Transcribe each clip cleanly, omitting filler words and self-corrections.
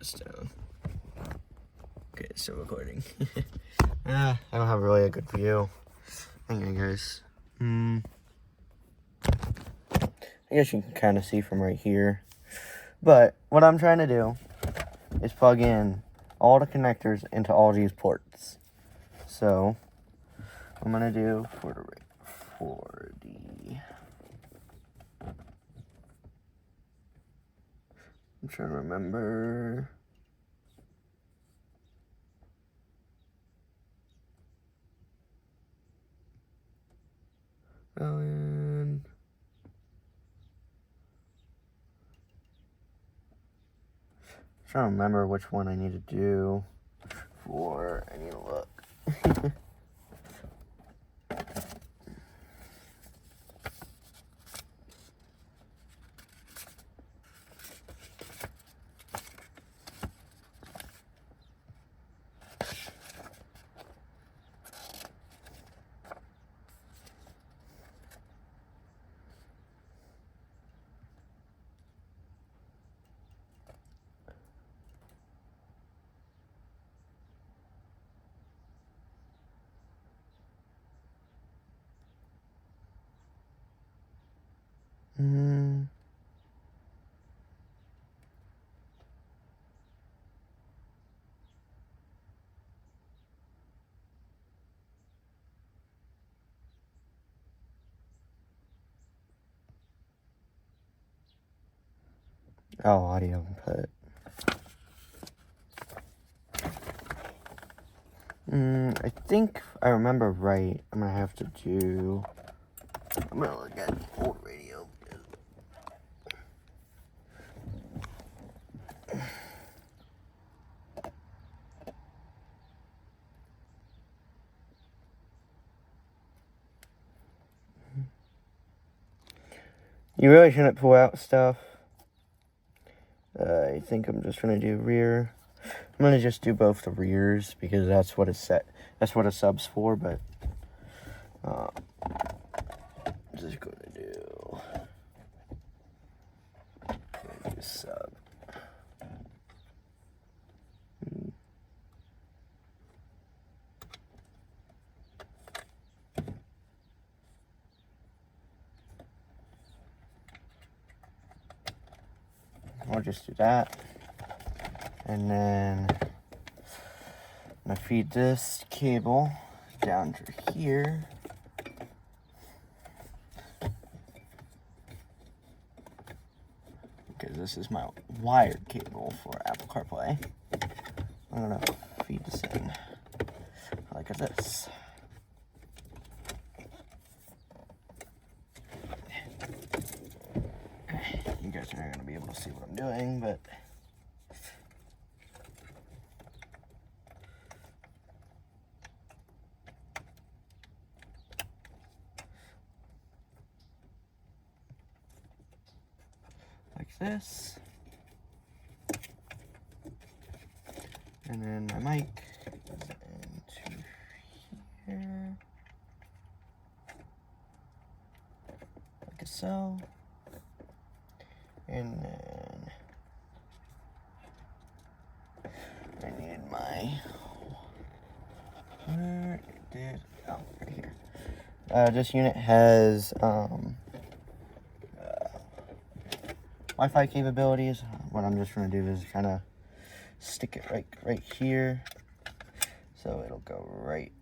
this down. Okay, it's still recording. I don't have really a good view. Hang on, guys. I guess you can kind of see from right here. But what I'm trying to do is plug in all the connectors into all these ports. So I'm gonna do for the I'm trying to remember. And trying to remember which one I need to do for. I need to look. Oh, audio input. I think I remember right. I'm gonna have to do. I'm gonna look at the old radio. You really shouldn't pull out stuff. I think I'm just gonna do rear. I'm gonna just do both the rears because that's what it's set. That's what a sub's for. But I'm just gonna do sub. I'll just do that. And then I'm gonna feed this cable down to here. Because this is my wired cable for Apple CarPlay. I'm gonna feed this in like this. You guys are not gonna be able to see what I'm doing, but like this. And then my mic into here, like so. And then I need my, where did, oh, right here. This unit has Wi-Fi capabilities. What I'm just gonna do is kind of stick it right here, so it'll go right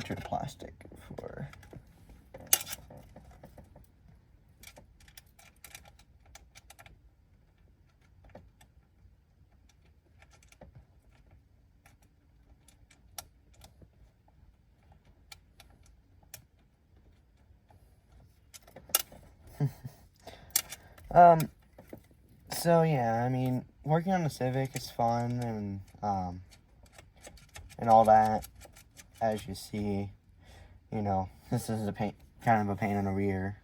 through the plastic for. So yeah, I mean, working on the Civic is fun and all that. As you see, you know, this is kind of a pain in the rear.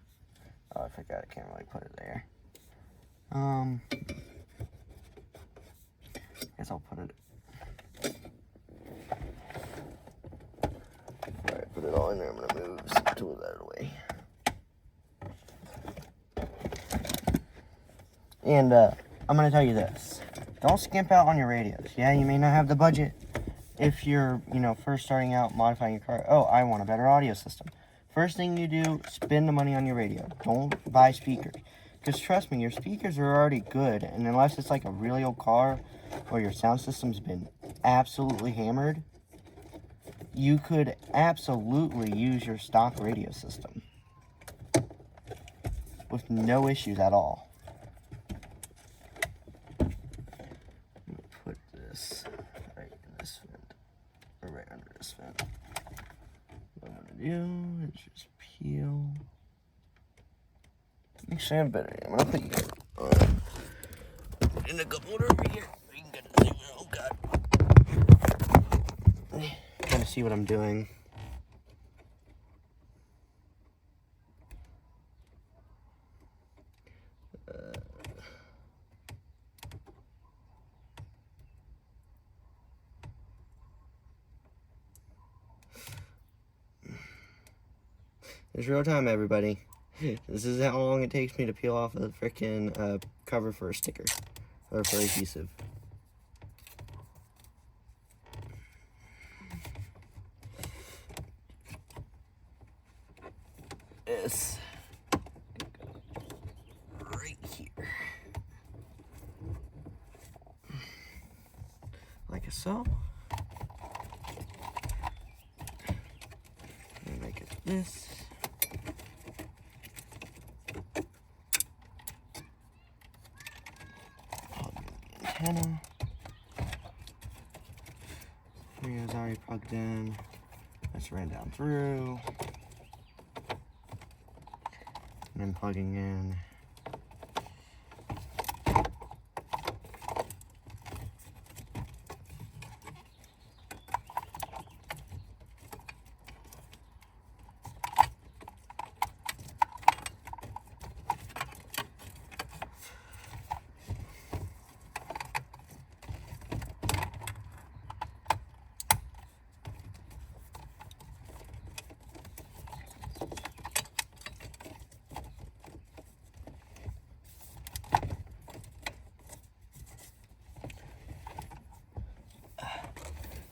Oh, I forgot I can't really put it there. Guess I'll put it. Before I put it all in there, I'm gonna move some tools out of the way. And I'm gonna tell you this. don't skimp out on your radios. Yeah, you may not have the budget if you're, first starting out modifying your car. Oh, I want a better audio system. First thing you do, spend the money on your radio. Don't buy speakers. Because trust me, your speakers are already good. And unless it's like a really old car or your sound system's been absolutely hammered, you could absolutely use your stock radio system with no issues at all. Let me put this right in this vent, or right under this vent. What I'm gonna do is just peel. Actually, I'm better. I'm gonna put you on. Put in a couple over here. You can get it. Oh god. Trying to see what I'm doing. It's real time, everybody. This is how long it takes me to peel off a freaking cover for a sticker or for adhesive. This right here, like so. And make it this. Antenna. Radio's already plugged in. That's ran down through. And then plugging in.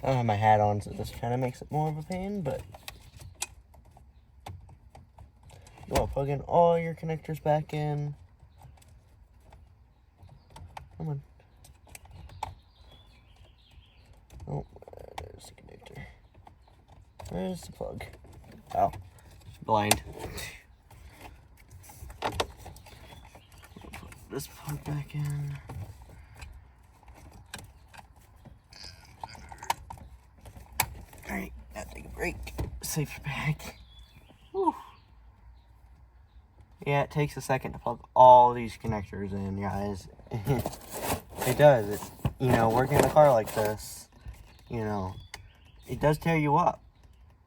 I don't have my hat on, so this kind of makes it more of a pain, but you want to plug in all your connectors back in. Come on. Oh, there's the connector. Where's the plug? Oh, blind. Put this plug back in. Alright, gotta take a break. Save your back. Whew. Yeah, it takes a second to plug all these connectors in, guys. It does. It, working in a car like this, it does tear you up.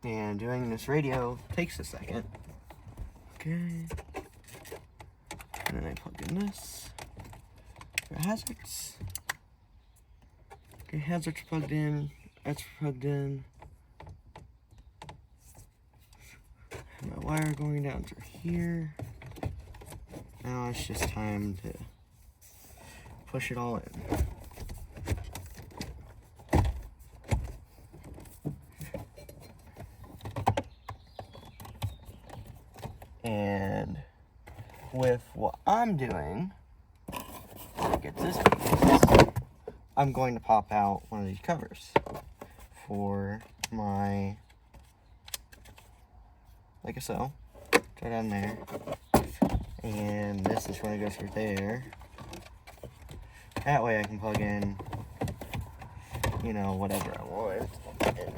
And doing this radio takes a second. Okay. And then I plug in this. For hazards. Okay, hazards plugged in. That's plugged in. My wire going down through here. Now it's just time to push it all in. And with what I'm doing, to get this piece, I'm going to pop out one of these covers for my, like so, go down there, and this is going to go through there. That way I can plug in, whatever I want. And then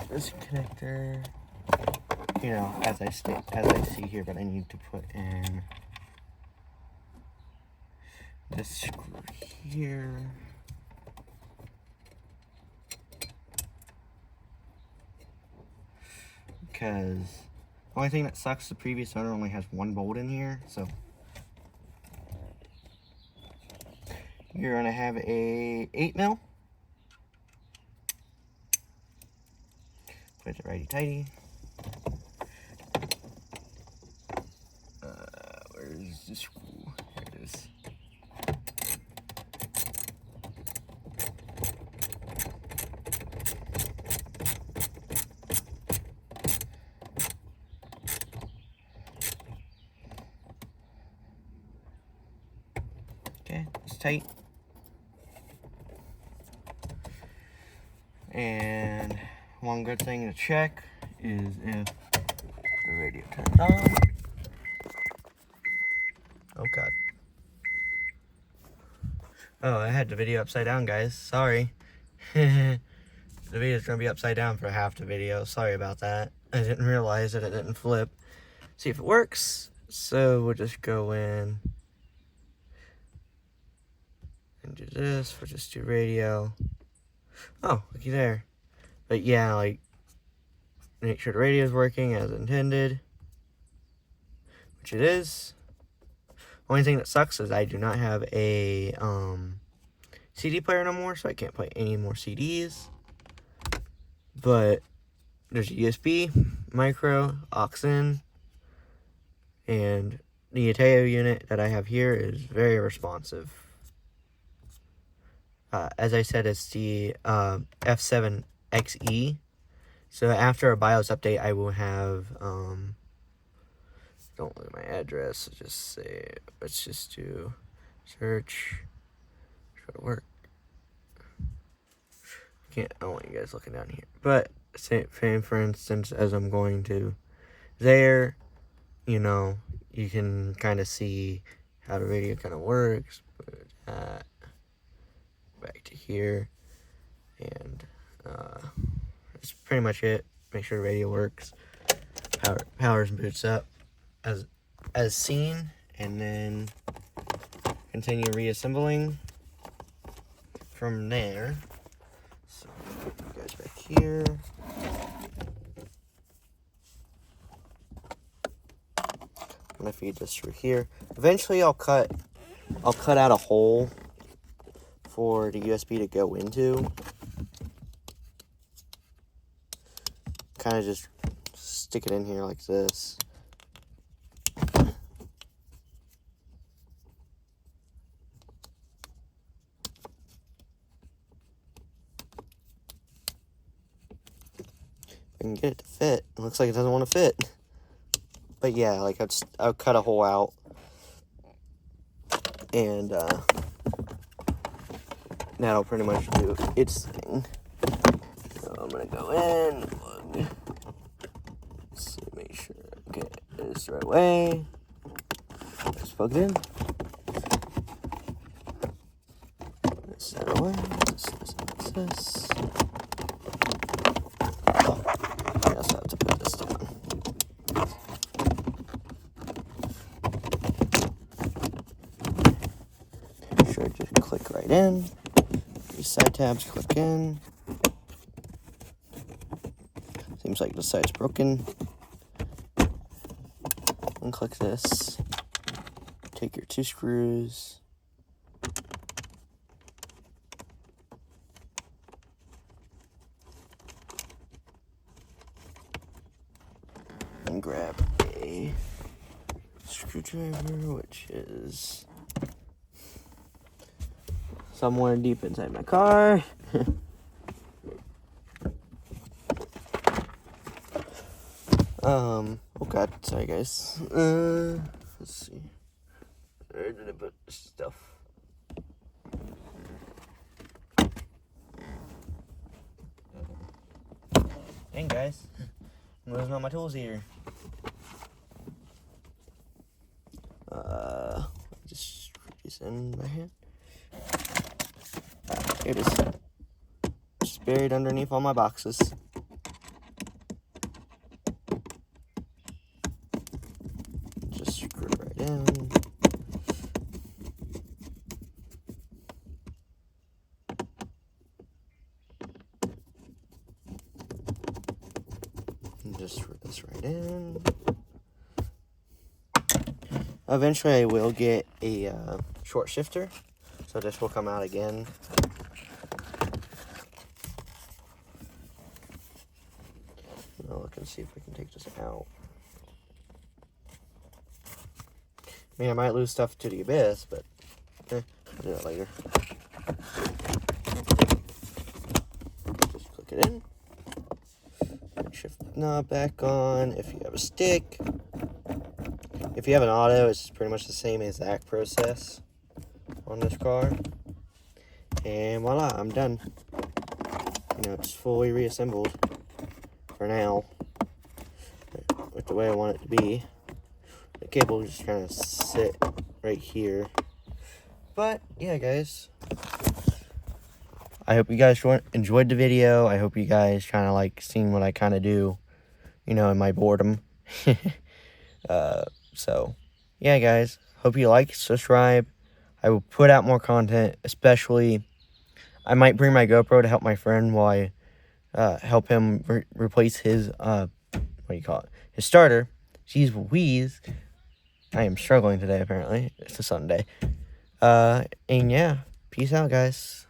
this connector, as I see here, but I need to put in this screw here. Because the only thing that sucks, the previous owner only has one bolt in here, so you're gonna have a 8mm. Put it righty tighty. Where's the screw? Here it is. tight. And one good thing to check is if the radio turns on. Oh god. Oh, I had the video upside down, guys. Sorry. The video's gonna be upside down for half the video. Sorry about that. I didn't realize that it didn't flip. See if it works. So we'll just go in and do this. We'll just do radio. Oh, looky there. But yeah, like, make sure the radio is working as intended, which it is. Only thing that sucks is I do not have a CD player no more, so I can't play any more CDs. But there's a USB, micro, aux in, and the Ateo unit that I have here is very responsive. As I said, it's the F7XE. So after a BIOS update, I will have, don't look at my address, let's just do search, try to work. I don't want you guys looking down here. But, say, for instance, as I'm going to there, you know, you can kind of see how the radio kind of works. Put that back to here, and that's pretty much it. Make sure the radio works, powers and boots up as seen, and then continue reassembling from there. So put you guys back here. I'm gonna feed this through here. Eventually I'll cut out a hole for the USB to go into. Kind of just stick it in here like this. I can get it to fit. It looks like it doesn't want to fit. But yeah, like I'll cut a hole out. And that'll pretty much do its thing. So I'm gonna go in, plug. Let's see, make sure I get this the right way. Just plug it in. This that away. This. Oh, I also have to put this down. Make sure I just click right in. These side tabs click in. Seems like the side's broken. Unclick this. Take your 2 screws. And grab a screwdriver, which is somewhere deep inside my car. Oh god, sorry guys. Let's see. Where did I put this stuff? Dang guys, I'm losing all my tools here. Just screw these in my hand. Here it is. Just buried underneath all my boxes. Just screw it right in. And just screw this right in. Eventually I will get a short shifter, so this will come out again. I'll look and see if we can take this out. I mean, I might lose stuff to the abyss, but I'll do that later. Just click it in. Shift knob back on if you have a stick. If you have an auto, it's pretty much the same exact process. on this car. And voila, I'm done. You know, it's fully reassembled for now with the way I want it to be. The cable just kind of sit right here. But yeah, guys, I hope you guys enjoyed the video. I hope you guys kind of like seeing what I kind of do, you know, in my boredom. So yeah, guys, hope you like, subscribe. I will put out more content, especially I might bring my GoPro to help my friend while I help him replace his what do you call it, his starter. Jeez Louise, I am struggling today. Apparently it's a Sunday. And yeah, peace out, guys.